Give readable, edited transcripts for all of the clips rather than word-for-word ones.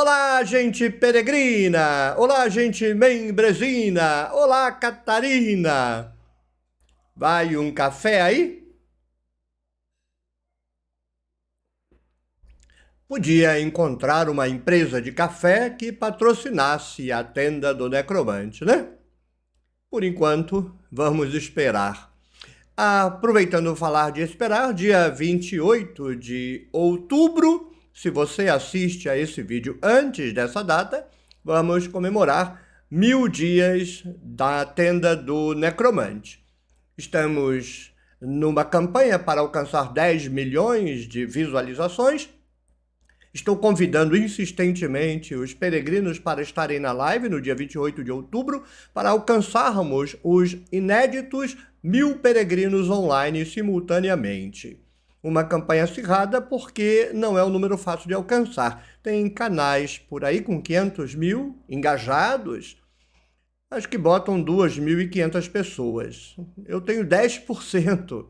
Olá, gente peregrina! Olá, gente membresina! Olá, Catarina! Vai um café aí? Podia encontrar uma empresa de café que patrocinasse a tenda do necromante, né? Por enquanto, vamos esperar. Aproveitando falar de esperar, dia 28 de outubro, se você assiste a esse vídeo antes dessa data, vamos comemorar 1000 dias da tenda do necromante. Estamos numa campanha para alcançar 10 milhões de visualizações. Estou convidando insistentemente os peregrinos para estarem na live no dia 28 de outubro para alcançarmos os inéditos 1000 peregrinos online simultaneamente. Uma campanha acirrada porque não é um número fácil de alcançar. Tem canais por aí com 500 mil engajados, acho que botam 2.500 pessoas. Eu tenho 10%.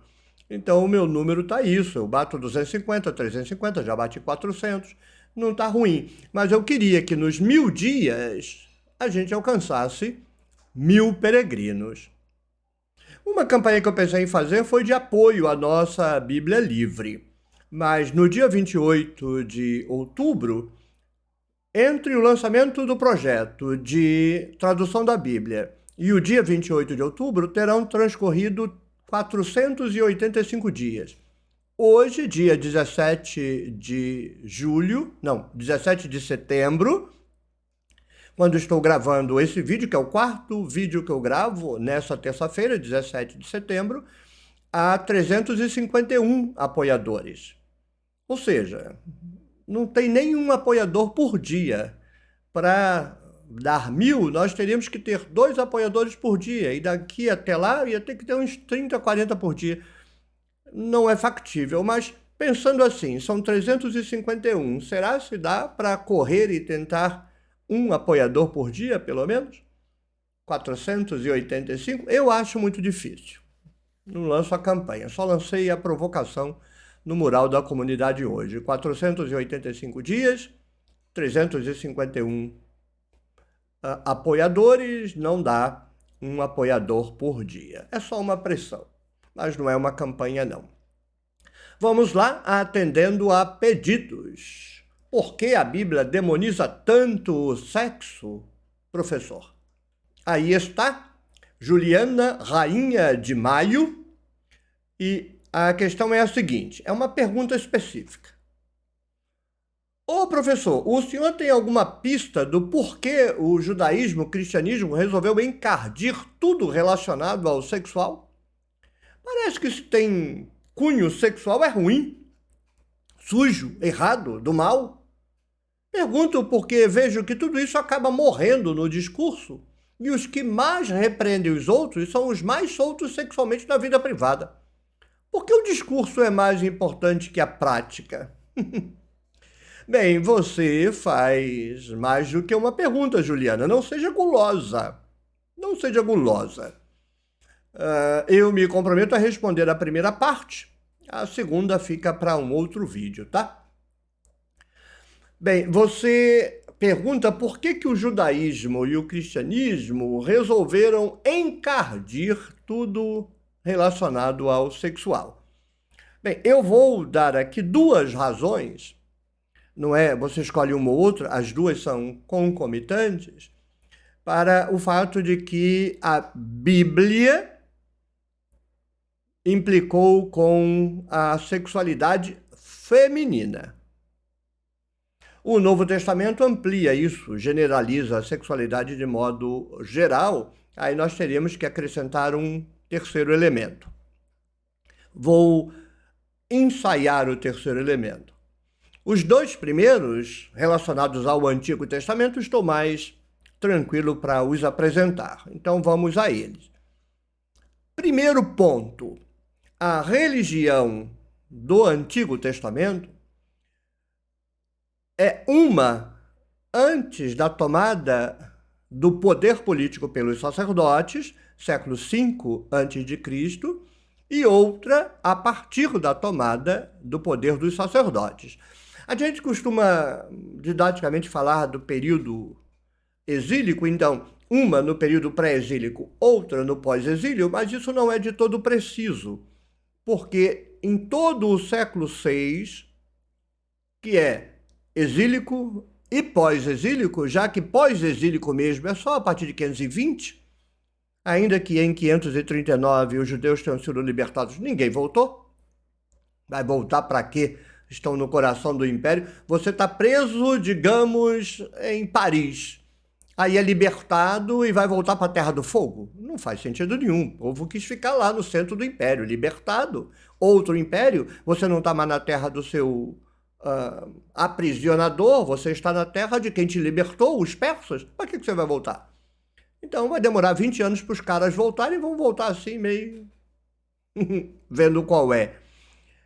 Então o meu número está isso, eu bato 250, 350, já bati 400, não está ruim. Mas eu queria que nos 1000 dias a gente alcançasse 1000 peregrinos. Uma campanha que eu pensei em fazer foi de apoio à nossa Bíblia Livre. Mas no dia 28 de outubro, entre o lançamento do projeto de tradução da Bíblia e o dia 28 de outubro, terão transcorrido 485 dias. Hoje, dia 17 de setembro, quando estou gravando esse vídeo, que é o quarto vídeo que eu gravo nessa terça-feira, 17 de setembro, há 351 apoiadores. Ou seja, não tem nenhum apoiador por dia. Para dar 1000, nós teríamos que ter 2 apoiadores por dia, e daqui até lá ia ter que ter uns 30, 40 por dia. Não é factível, mas pensando assim, são 351, será se dá para correr e tentar um apoiador por dia, pelo menos? 485? Eu acho muito difícil. Não lanço a campanha, só lancei a provocação no mural da comunidade hoje. 485 dias, 351 apoiadores, não dá um apoiador por dia. É só uma pressão, mas não é uma campanha, não. Vamos lá, atendendo a pedidos. Por que a Bíblia demoniza tanto o sexo, professor? Aí está, Juliana Rainha de Maio, e a questão é a seguinte, é uma pergunta específica. Ô professor, o senhor tem alguma pista do porquê o judaísmo, o cristianismo resolveu encardir tudo relacionado ao sexual? Parece que se tem cunho sexual é ruim, sujo, errado, do mal. Pergunto porque vejo que tudo isso acaba morrendo no discurso e os que mais repreendem os outros são os mais soltos sexualmente na vida privada. Por que o discurso é mais importante que a prática? Bem, você faz mais do que uma pergunta, Juliana. Não seja gulosa. Não seja gulosa. Eu me comprometo a responder a primeira parte. A segunda fica para um outro vídeo, tá? Bem, você pergunta por que o judaísmo e o cristianismo resolveram encardir tudo relacionado ao sexual. Bem, eu vou dar aqui 2 razões. Não é, você escolhe uma ou outra, as 2 são concomitantes, para o fato de que a Bíblia implicou com a sexualidade feminina. O Novo Testamento amplia isso, generaliza a sexualidade de modo geral, aí nós teríamos que acrescentar um terceiro elemento. Vou ensaiar o terceiro elemento. Os 2 primeiros, relacionados ao Antigo Testamento, estou mais tranquilo para os apresentar. Então vamos a eles. Primeiro ponto, a religião do Antigo Testamento é uma antes da tomada do poder político pelos sacerdotes, século V a.C., e outra a partir da tomada do poder dos sacerdotes. A gente costuma didaticamente falar do período exílico, então, uma no período pré-exílico, outra no pós-exílio, mas isso não é de todo preciso, porque em todo o século VI, que é exílico e pós-exílico, já que pós-exílico mesmo é só a partir de 520, ainda que em 539 os judeus tenham sido libertados, ninguém voltou. Vai voltar para quê? Estão no coração do império. Você está preso, digamos, em Paris. Aí é libertado e vai voltar para a Terra do Fogo? Não faz sentido nenhum. O povo quis ficar lá no centro do império, libertado. Outro império, você não está mais na terra do seu aprisionador, você está na terra de quem te libertou, os persas. Para que você vai voltar? Então vai demorar 20 anos para os caras voltarem e vão voltar assim meio vendo qual é.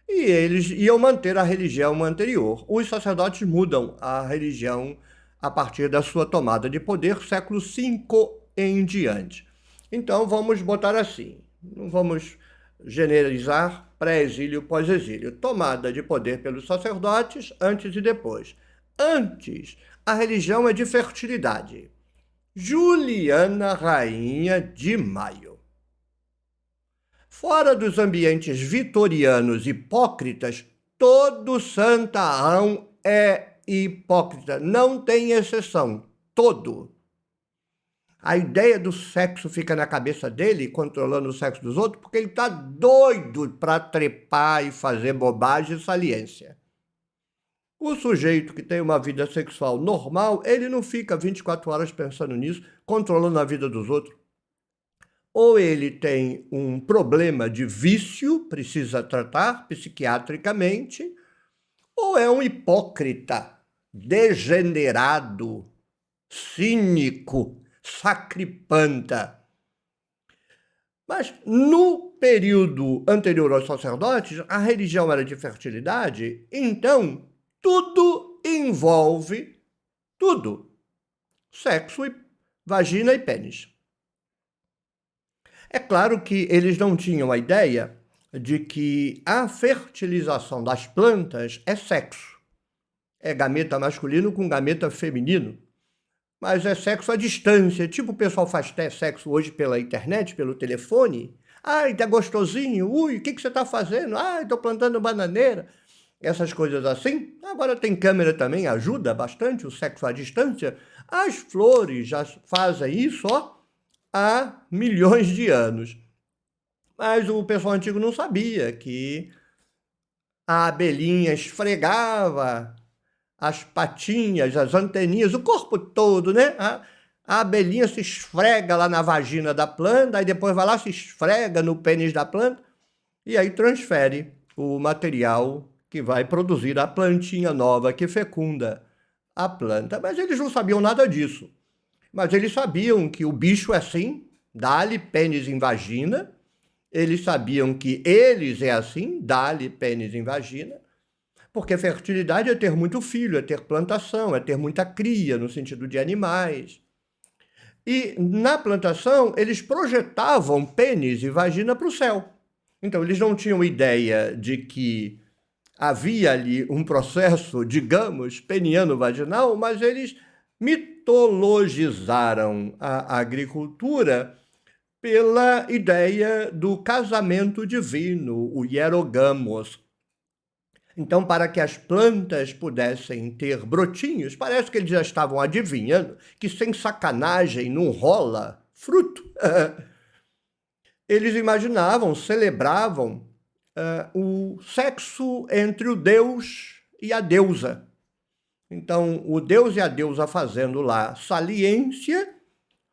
E eles iam manter a religião anterior. Os sacerdotes mudam a religião a partir da sua tomada de poder, século V em diante. Então vamos botar assim, não vamos generalizar pré-exílio e pós-exílio. Tomada de poder pelos sacerdotes antes e depois. Antes, a religião é de fertilidade. Juliana, rainha de Maio. Fora dos ambientes vitorianos hipócritas, todo santarrão é hipócrita, não tem exceção, todo. A ideia do sexo fica na cabeça dele, controlando o sexo dos outros, porque ele está doido para trepar e fazer bobagem e saliência. O sujeito que tem uma vida sexual normal, ele não fica 24 horas pensando nisso, controlando a vida dos outros. Ou ele tem um problema de vício, precisa tratar psiquiatricamente, ou é um hipócrita, degenerado, cínico, sacripanta. Mas no período anterior aos sacerdotes, a religião era de fertilidade, então tudo envolve tudo: sexo, vagina e pênis. É claro que eles não tinham a ideia de que a fertilização das plantas é sexo. É gameta masculino com gameta feminino. Mas é sexo à distância. Tipo o pessoal faz sexo hoje pela internet, pelo telefone. Ai, tá gostosinho. Ui, o que você está fazendo? Ai, estou plantando bananeira. Essas coisas assim. Agora tem câmera também, ajuda bastante o sexo à distância. As flores já fazem isso, ó, há milhões de anos. Mas o pessoal antigo não sabia que a abelhinha esfregava as patinhas, as anteninhas, o corpo todo, né? A abelhinha se esfrega lá na vagina da planta, aí depois vai lá, se esfrega no pênis da planta, e aí transfere o material que vai produzir a plantinha nova que fecunda a planta. Mas eles não sabiam nada disso. Mas eles sabiam que o bicho é assim, dá-lhe pênis em vagina. Eles sabiam que eles é assim, dá-lhe pênis em vagina. Porque fertilidade é ter muito filho, é ter plantação, é ter muita cria, no sentido de animais. E na plantação, eles projetavam pênis e vagina para o céu. Então, eles não tinham ideia de que havia ali um processo, digamos, peniano-vaginal, mas eles mitologizaram a agricultura pela ideia do casamento divino, o hierogamos. Então, para que as plantas pudessem ter brotinhos, parece que eles já estavam adivinhando que sem sacanagem não rola fruto. Eles imaginavam, celebravam o sexo entre o Deus e a deusa. Então, o Deus e a deusa fazendo lá saliência,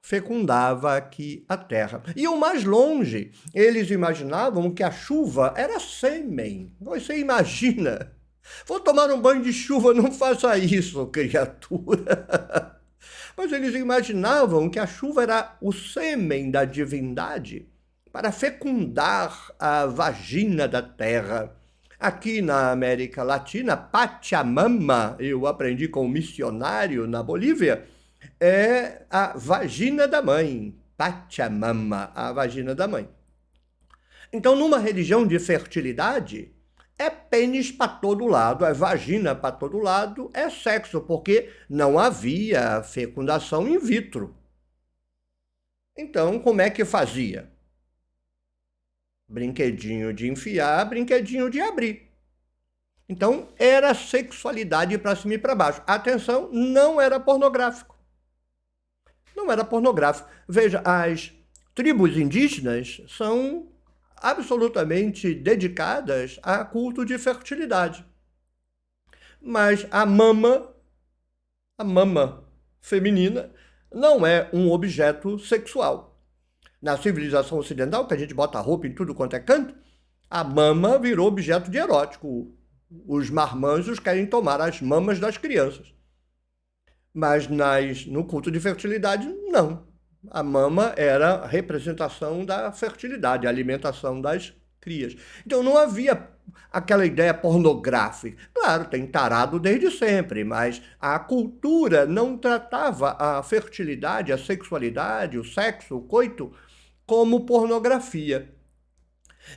fecundava aqui a terra. E o mais longe, eles imaginavam que a chuva era sêmen. Você imagina? Vou tomar um banho de chuva, não faça isso, criatura. Mas eles imaginavam que a chuva era o sêmen da divindade para fecundar a vagina da terra. Aqui na América Latina, Pachamama, eu aprendi com um missionário na Bolívia, é a vagina da mãe, Pachamama, a vagina da mãe. Então, numa religião de fertilidade, é pênis para todo lado, é vagina para todo lado, é sexo, porque não havia fecundação in vitro. Então, como é que fazia? Brinquedinho de enfiar, brinquedinho de abrir. Então, era sexualidade para cima e para baixo. Atenção, não era pornográfico. Não era pornográfico. Veja, as tribos indígenas são absolutamente dedicadas a culto de fertilidade. Mas a mama feminina, não é um objeto sexual. Na civilização ocidental, que a gente bota roupa em tudo quanto é canto, a mama virou objeto de erótico. Os marmanjos querem tomar as mamas das crianças. Mas no culto de fertilidade, não. A mama era a representação da fertilidade, a alimentação das crias. Então não havia aquela ideia pornográfica. Claro, tem tarado desde sempre, mas a cultura não tratava a fertilidade, a sexualidade, o sexo, o coito, como pornografia.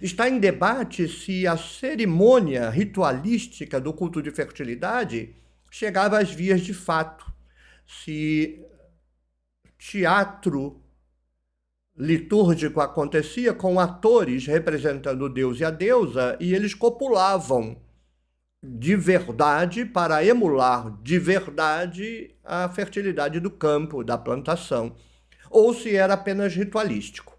Está em debate se a cerimônia ritualística do culto de fertilidade chegava às vias de fato, se teatro litúrgico acontecia com atores representando o deus e a deusa e eles copulavam de verdade para emular de verdade a fertilidade do campo, da plantação, ou se era apenas ritualístico.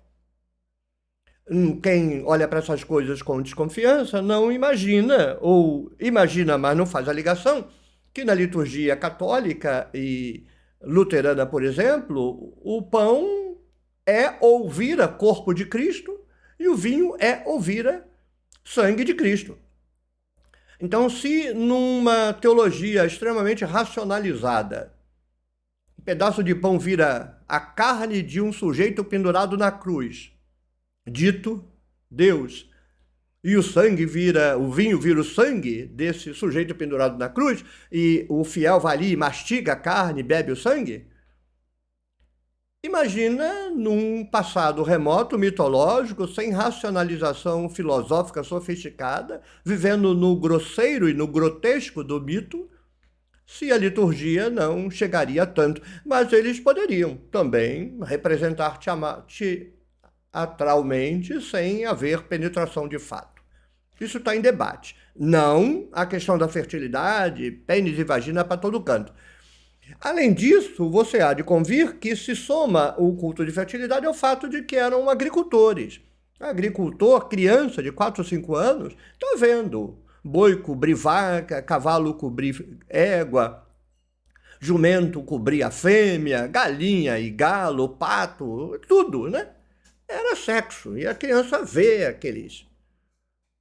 Quem olha para essas coisas com desconfiança não imagina, ou imagina, mas não faz a ligação, que na liturgia católica e luterana, por exemplo, o pão é ou vira corpo de Cristo e o vinho é ou vira sangue de Cristo. Então, se numa teologia extremamente racionalizada, um pedaço de pão vira a carne de um sujeito pendurado na cruz, dito Deus, e o vinho vira o sangue desse sujeito pendurado na cruz, e o fiel vai ali e mastiga a carne, bebe o sangue. Imagina num passado remoto, mitológico, sem racionalização filosófica sofisticada, vivendo no grosseiro e no grotesco do mito, se a liturgia não chegaria tanto. Mas eles poderiam também representar teatralmente sem haver penetração de fato. Isso está em debate. Não a questão da fertilidade, pênis e vagina para todo canto. Além disso, você há de convir que se soma o culto de fertilidade ao fato de que eram agricultores. Agricultor, criança de 4 ou 5 anos, está vendo boi cobrir vaca, cavalo cobrir égua, jumento cobrir a fêmea, galinha e galo, pato, tudo, né? Era sexo. E a criança vê aqueles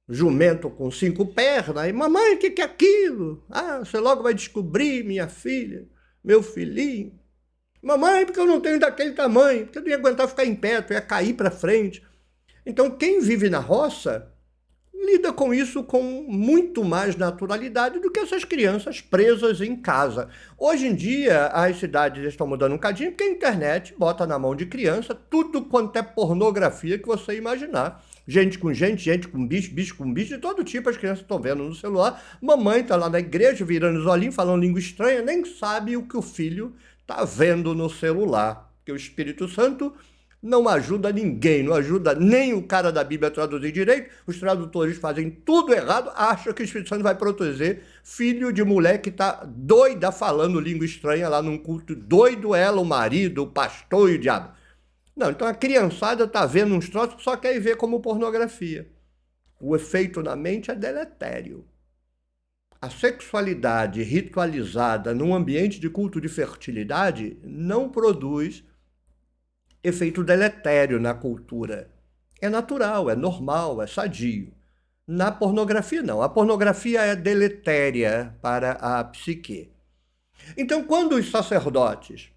jumento com 5 pernas, e mamãe, o que é aquilo? Ah, você logo vai descobrir, minha filha, meu filhinho. Mamãe, porque eu não tenho daquele tamanho, porque eu não ia aguentar ficar em pé, eu ia cair para frente. Então, quem vive na roça lida com isso com muito mais naturalidade do que essas crianças presas em casa. Hoje em dia, as cidades estão mudando um cadinho, porque a internet bota na mão de criança tudo quanto é pornografia que você imaginar. Gente com gente, gente com bicho, bicho com bicho, de todo tipo as crianças estão vendo no celular. Mamãe está lá na igreja virando os olhinhos, falando língua estranha, nem sabe o que o filho está vendo no celular. Porque o Espírito Santo não ajuda ninguém, não ajuda nem o cara da Bíblia a traduzir direito. Os tradutores fazem tudo errado, acham que o Espírito Santo vai proteger filho de mulher que está doida falando língua estranha lá num culto. Doido ela, o marido, o pastor e o diabo. Não, então a criançada está vendo uns troços que só quer ver como pornografia. O efeito na mente é deletério. A sexualidade ritualizada num ambiente de culto de fertilidade não produz efeito deletério na cultura. É natural, é normal, é sadio. Na pornografia, não. A pornografia é deletéria para a psique. Então, quando os sacerdotes,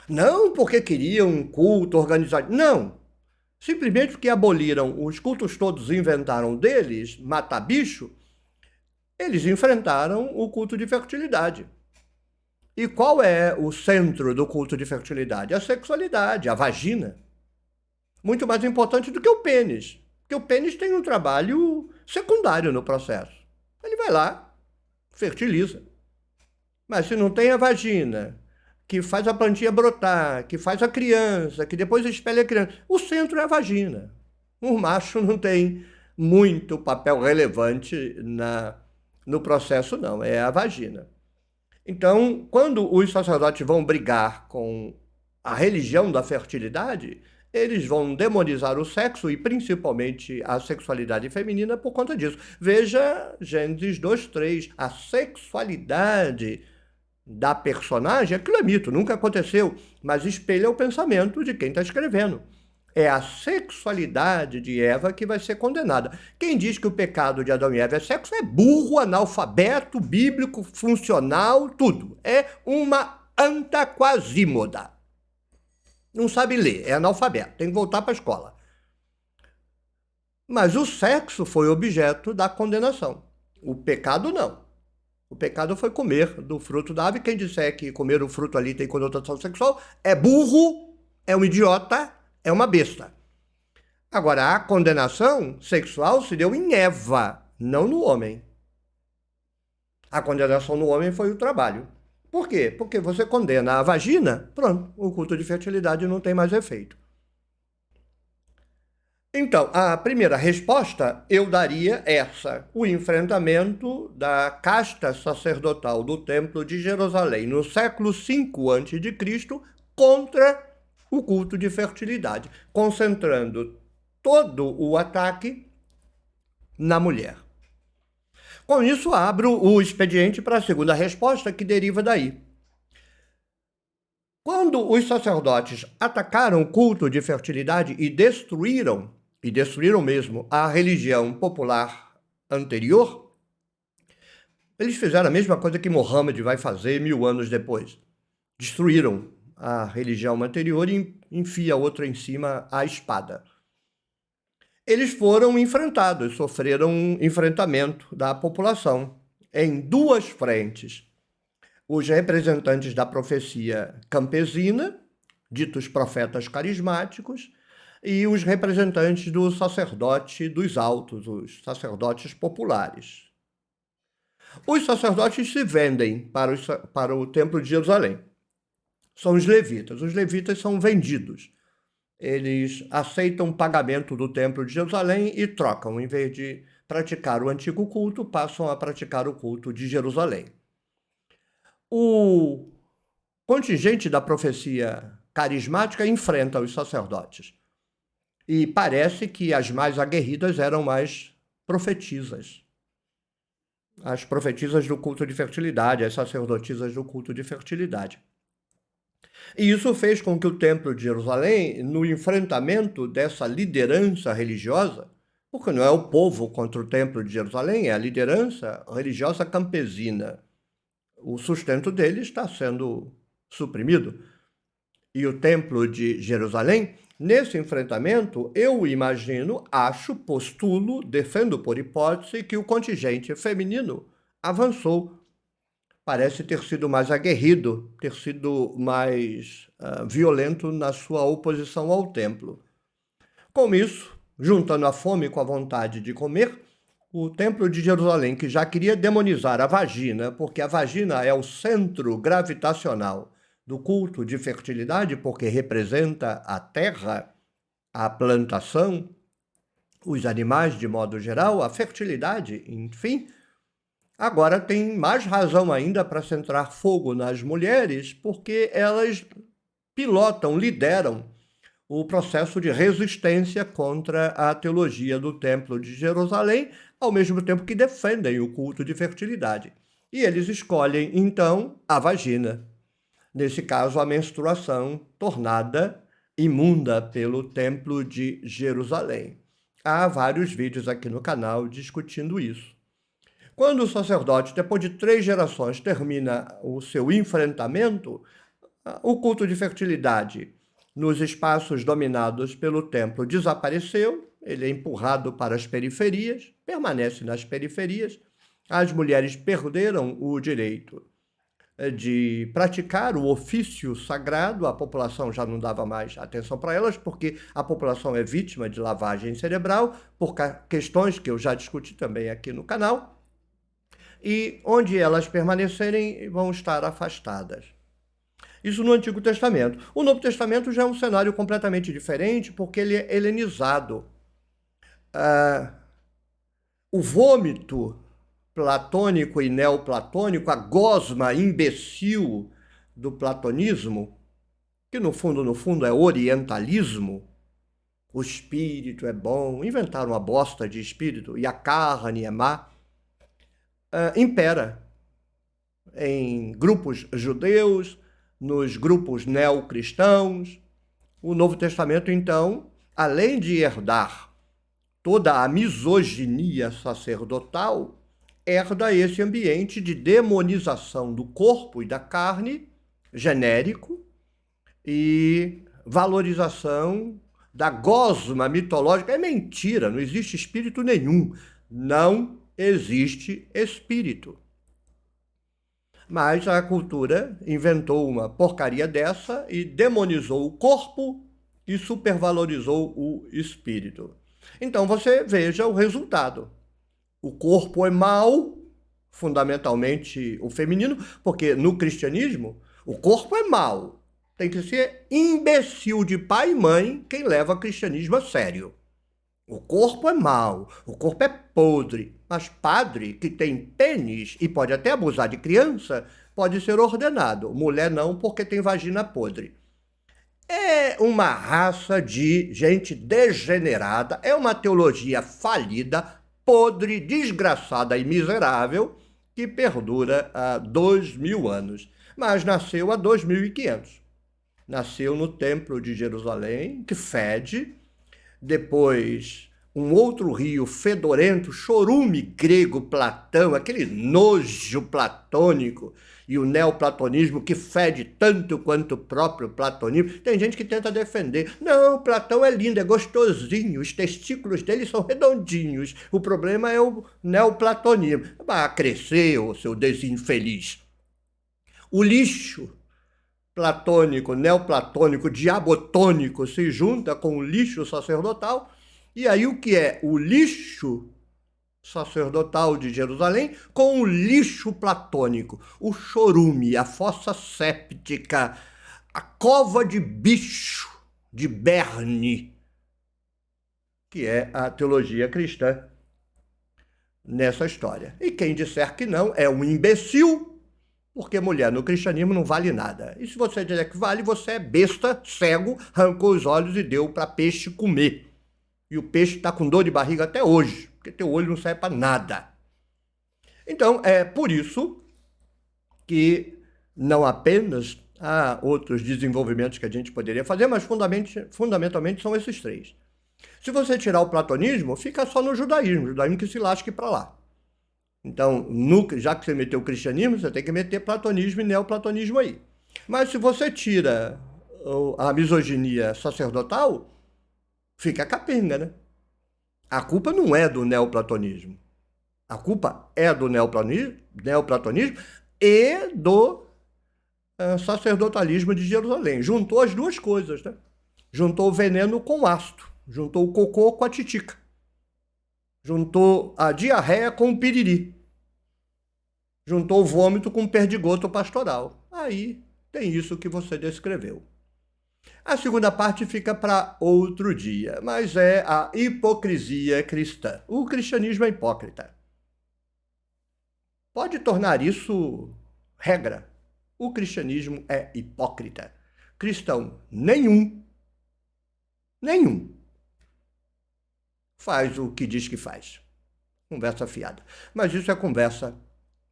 não porque queriam um culto organizado, não. Simplesmente porque aboliram os cultos todos e inventaram deles, matar bicho, eles enfrentaram o culto de fertilidade. E qual é o centro do culto de fertilidade? A sexualidade, a vagina. Muito mais importante do que o pênis. Porque o pênis tem um trabalho secundário no processo. Ele vai lá, fertiliza. Mas se não tem a vagina, que faz a plantinha brotar, que faz a criança, que depois espelha a criança, o centro é a vagina. O macho não tem muito papel relevante no processo, não, é a vagina. Então, quando os sacerdotes vão brigar com a religião da fertilidade, eles vão demonizar o sexo e principalmente a sexualidade feminina por conta disso. Veja Gênesis 2:3, a sexualidade da personagem, aquilo é mito, nunca aconteceu, mas espelha o pensamento de quem está escrevendo. É a sexualidade de Eva que vai ser condenada. Quem diz que o pecado de Adão e Eva é sexo é burro, analfabeto, bíblico, funcional, tudo. É uma antaquasímoda. Não sabe ler, é analfabeto, tem que voltar para a escola. Mas o sexo foi objeto da condenação. O pecado não. O pecado foi comer do fruto da árvore. Quem disser que comer o fruto ali tem conotação sexual é burro, é um idiota, é uma besta. Agora, a condenação sexual se deu em Eva, não no homem. A condenação no homem foi o trabalho. Por quê? Porque você condena a vagina, pronto, o culto de fertilidade não tem mais efeito. Então, a primeira resposta eu daria essa: o enfrentamento da casta sacerdotal do Templo de Jerusalém no século V a.C. contra o culto de fertilidade, concentrando todo o ataque na mulher. Com isso, abro o expediente para a segunda resposta, que deriva daí. Quando os sacerdotes atacaram o culto de fertilidade e destruíram mesmo a religião popular anterior, eles fizeram a mesma coisa que Mohammed vai fazer 1000 anos depois. Destruíram a religião anterior e enfia outra em cima a espada. Eles foram enfrentados, sofreram um enfrentamento da população em duas frentes. Os representantes da profecia campesina, ditos profetas carismáticos, e os representantes do sacerdote dos altos, os sacerdotes populares. Os sacerdotes se vendem para o Templo de Jerusalém. São os levitas. Os levitas são vendidos. Eles aceitam o pagamento do Templo de Jerusalém e trocam. Em vez de praticar o antigo culto, passam a praticar o culto de Jerusalém. O contingente da profecia carismática enfrenta os sacerdotes. E parece que as mais aguerridas eram mais profetisas. As profetisas do culto de fertilidade, as sacerdotisas do culto de fertilidade. E isso fez com que o Templo de Jerusalém, no enfrentamento dessa liderança religiosa, porque não é o povo contra o Templo de Jerusalém, é a liderança religiosa campesina. O sustento deles está sendo suprimido. E o Templo de Jerusalém, nesse enfrentamento, eu imagino, acho, postulo, defendo por hipótese que o contingente feminino avançou. Parece ter sido mais aguerrido, ter sido mais violento na sua oposição ao templo. Com isso, juntando a fome com a vontade de comer, o Templo de Jerusalém, que já queria demonizar a vagina, porque a vagina é o centro gravitacional do culto de fertilidade, porque representa a terra, a plantação, os animais de modo geral, a fertilidade, enfim, agora tem mais razão ainda para centrar fogo nas mulheres, porque elas pilotam, lideram o processo de resistência contra a teologia do Templo de Jerusalém, ao mesmo tempo que defendem o culto de fertilidade. E eles escolhem, então, a vagina. Nesse caso, a menstruação tornada imunda pelo Templo de Jerusalém. Há vários vídeos aqui no canal discutindo isso. Quando o sacerdote, depois de 3 gerações, termina o seu enfrentamento, o culto de fertilidade nos espaços dominados pelo templo desapareceu, ele é empurrado para as periferias, permanece nas periferias, as mulheres perderam o direito de praticar o ofício sagrado. A população já não dava mais atenção para elas, porque a população é vítima de lavagem cerebral, por questões que eu já discuti também aqui no canal, e onde elas permanecerem vão estar afastadas. Isso no Antigo Testamento. O Novo Testamento já é um cenário completamente diferente, porque ele é helenizado. O vômito platônico e neoplatônico, a gosma imbecil do platonismo, que no fundo é orientalismo, o espírito é bom, inventaram uma bosta de espírito, e a carne é má, impera em grupos judeus, nos grupos neocristãos. O Novo Testamento, então, além de herdar toda a misoginia sacerdotal, herda esse ambiente de demonização do corpo e da carne, genérico, e valorização da gosma mitológica. É mentira, não existe espírito nenhum. Não existe espírito. Mas a cultura inventou uma porcaria dessa e demonizou o corpo e supervalorizou o espírito. Então você veja o resultado. O corpo é mau, fundamentalmente o feminino, porque no cristianismo o corpo é mau. Tem que ser imbecil de pai e mãe quem leva o cristianismo a sério. O corpo é mau, o corpo é podre, mas padre que tem pênis e pode até abusar de criança, pode ser ordenado. Mulher não, porque tem vagina podre. É uma raça de gente degenerada, é uma teologia falida, podre, desgraçada e miserável, que perdura há 2000 anos, mas nasceu há 2500. Nasceu no Templo de Jerusalém, que fede. Depois, um outro rio fedorento, chorume grego, Platão, aquele nojo platônico, e o neoplatonismo que fede tanto quanto o próprio platonismo. Tem gente que tenta defender. Não, Platão é lindo, é gostosinho, os testículos dele são redondinhos. O problema é o neoplatonismo. Vai crescer, ô seu desinfeliz. O lixo platônico, neoplatônico, diabotônico se junta com o lixo sacerdotal, e aí o que é o lixo sacerdotal de Jerusalém com o lixo platônico, o chorume, a fossa séptica, a cova de bicho de Berne, que é a teologia cristã nessa história. E quem disser que não é um imbecil, porque mulher no cristianismo não vale nada. E se você dizer que vale, você é besta, cego, arrancou os olhos e deu para peixe comer. E o peixe está com dor de barriga até hoje, porque teu olho não serve para nada. Então, é por isso que não apenas há outros desenvolvimentos que a gente poderia fazer, mas fundamentalmente são esses três. Se você tirar o platonismo, fica só no judaísmo que se lasque para lá. Então, já que você meteu o cristianismo, você tem que meter platonismo e neoplatonismo aí. Mas se você tira a misoginia sacerdotal, fica capenga, né? A culpa não é do neoplatonismo. A culpa é do neoplatonismo e do sacerdotalismo de Jerusalém. Juntou as duas coisas, né? Juntou o veneno com o ácido. Juntou o cocô com a titica. Juntou a diarreia com o piriri. Juntou o vômito com o perdigoto pastoral. Aí tem isso que você descreveu. A segunda parte fica para outro dia, mas é a hipocrisia cristã. O cristianismo é hipócrita. Pode tornar isso regra. O cristianismo é hipócrita. Cristão nenhum faz o que diz que faz. Conversa fiada. Mas isso é conversa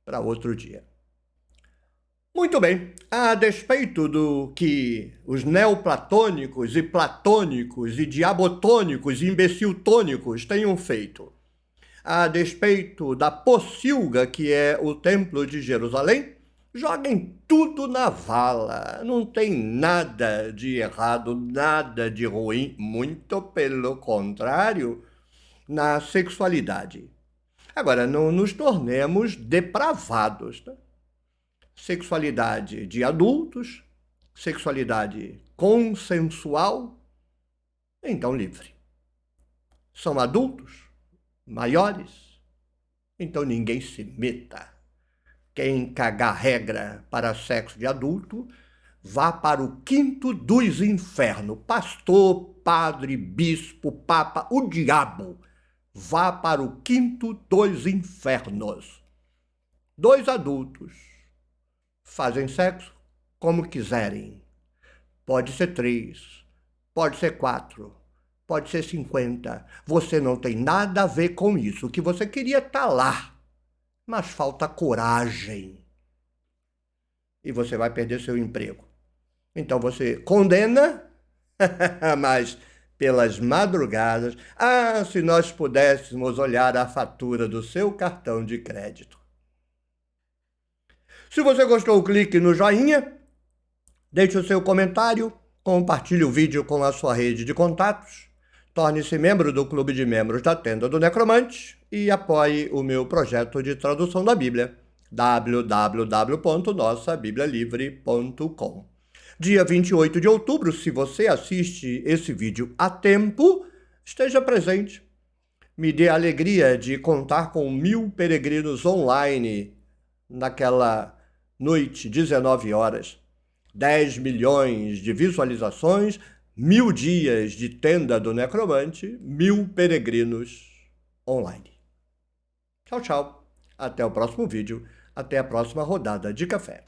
para outro dia. Muito bem, a despeito do que os neoplatônicos e platônicos e diabotônicos e imbeciltônicos tenham feito, a despeito da pocilga que é o Templo de Jerusalém, joguem tudo na vala. Não tem nada de errado, nada de ruim, muito pelo contrário, na sexualidade. Agora, não nos tornemos depravados, né? sexualidade de adultos, sexualidade consensual, então livre. São adultos, maiores, então ninguém se meta. Quem cagar regra para sexo de adulto, vá para o quinto dos infernos. Pastor, padre, bispo, papa, o diabo, vá para o quinto dos infernos. 2 adultos fazem sexo como quiserem. Pode ser 3, pode ser 4, pode ser 50. Você não tem nada a ver com isso. O que você queria tá lá, mas falta coragem. E você vai perder seu emprego. Então você condena, mas pelas madrugadas, se nós pudéssemos olhar a fatura do seu cartão de crédito. Se você gostou, clique no joinha, deixe o seu comentário, compartilhe o vídeo com a sua rede de contatos, torne-se membro do Clube de Membros da Tenda do Necromante e apoie o meu projeto de tradução da Bíblia, www.nossabiblialivre.com. Dia 28 de outubro, se você assiste esse vídeo a tempo, esteja presente. Me dê a alegria de contar com 1000 peregrinos online naquela noite, 19 horas. 10 milhões de visualizações, 1000 dias de Tenda do Necromante, 1000 peregrinos online. Tchau, tchau. Até o próximo vídeo. Até a próxima rodada de café.